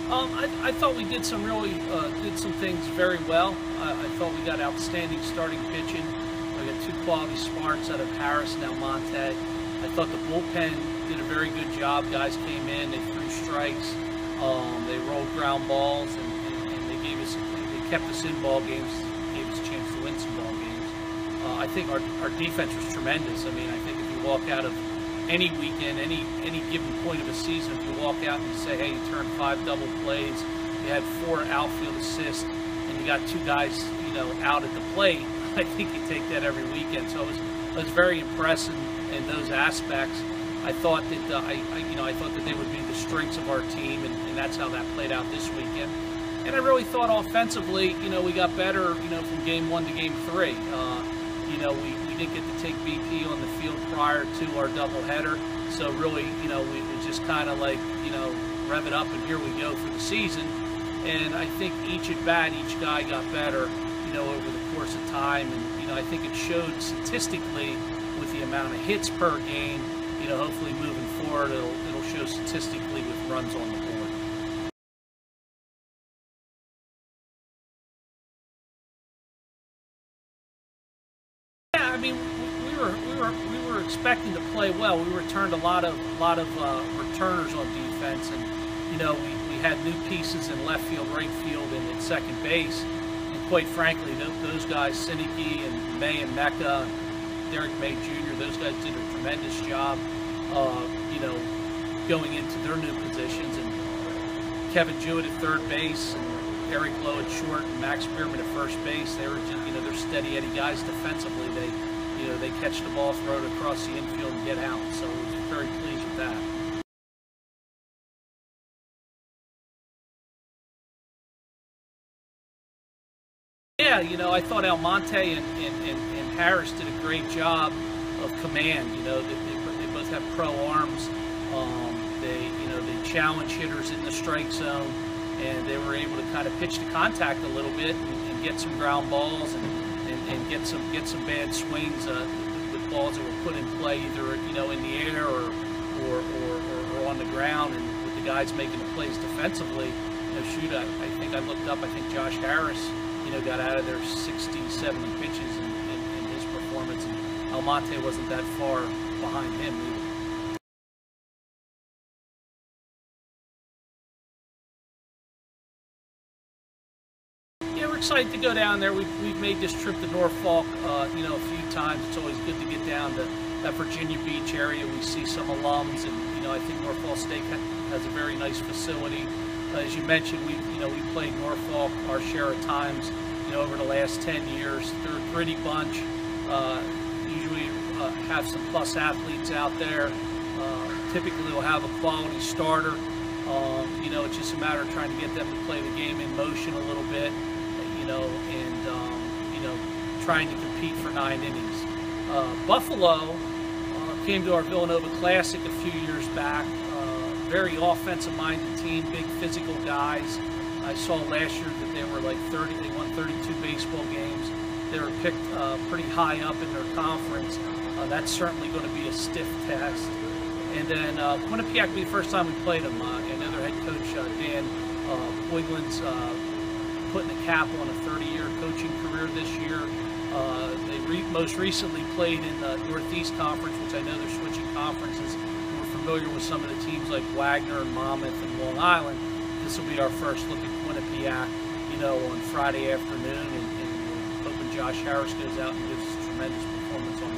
I thought we did some things very well. I thought we got outstanding starting pitching. We got two quality sparks out of Harris and Almonte. I thought the bullpen did a very good job. Guys came in, they threw strikes, they rolled ground balls, and they kept us in ball games, gave us a chance to win some ball games. I think our defense was tremendous. I mean, I think if you walk out of any weekend, any given point of a season, if you walk out and you say, hey, you turned 5 double plays, you had 4 outfield assists, and you got 2 guys, out at the plate, I think you take that every weekend. So I was very impressed in those aspects. I thought that I thought that they would be the strengths of our team, and that's how that played out this weekend. And I really thought offensively, we got better, from game 1 to game 3. We didn't get to take BP on the field prior to our doubleheader, so really, we just kind of like, rev it up and here we go for the season. And I think each at bat, each guy got better, over the course of time, and I think it showed statistically with the amount of hits per game. Hopefully moving forward, it'll show statistically with runs on the board. Yeah, I mean, we were expecting to play well. We returned a lot of returners on defense, and we had new pieces in left field, right field, and at second base. And quite frankly, those guys, Sinicki and May and Mecca, Derek May Jr., those guys did a tremendous job, going into their new positions. And Kevin Jewett at third base, and Eric Lowe at short, and Max Spearman at first base. They were just, they're steady Eddie guys defensively. They catch the ball, throw it across the infield, and get out. So I was very pleased with that. Yeah, I thought Almonte and Harris did a great job of command. They both have pro arms. They challenge hitters in the strike zone, and they were able to kind of pitch to contact a little bit and get some ground balls and get some bad swings with balls that were put in play either in the air or on the ground, and with the guys making the plays defensively. Shoot, I think I looked up. I think Josh Harris, got out of there 60, 70 pitches in his performance, and Almonte wasn't that far behind him either. Yeah, we're excited to go down there. We've made this trip to Norfolk, a few times. It's always good to get down to that Virginia Beach area. We see some alums, and I think Norfolk State has a very nice facility. As you mentioned, we played Norfolk our share of times, over the last 10 years. They're a gritty bunch. Usually have some plus athletes out there. Typically they'll have a quality starter. It's just a matter of trying to get them to play the game in motion a little bit, and trying to compete for 9 innings. Buffalo came to our Villanova Classic a few years back. Very offensive-minded team, big physical guys. I saw last year that they were like 30. They won 32 baseball games. They were picked pretty high up in their conference. That's certainly going to be a stiff test. And then Quinnipiac will be the first time we played them. And their head coach Dan Boylan's putting a cap on a 30-year coaching career this year. They most recently played in the Northeast Conference, which I know they're switching conferences. We're familiar with some of the teams like Wagner and Monmouth and Long Island. This will be our first look at Quinnipiac, on Friday afternoon, and we're hoping Josh Harris goes out and gives a tremendous performance on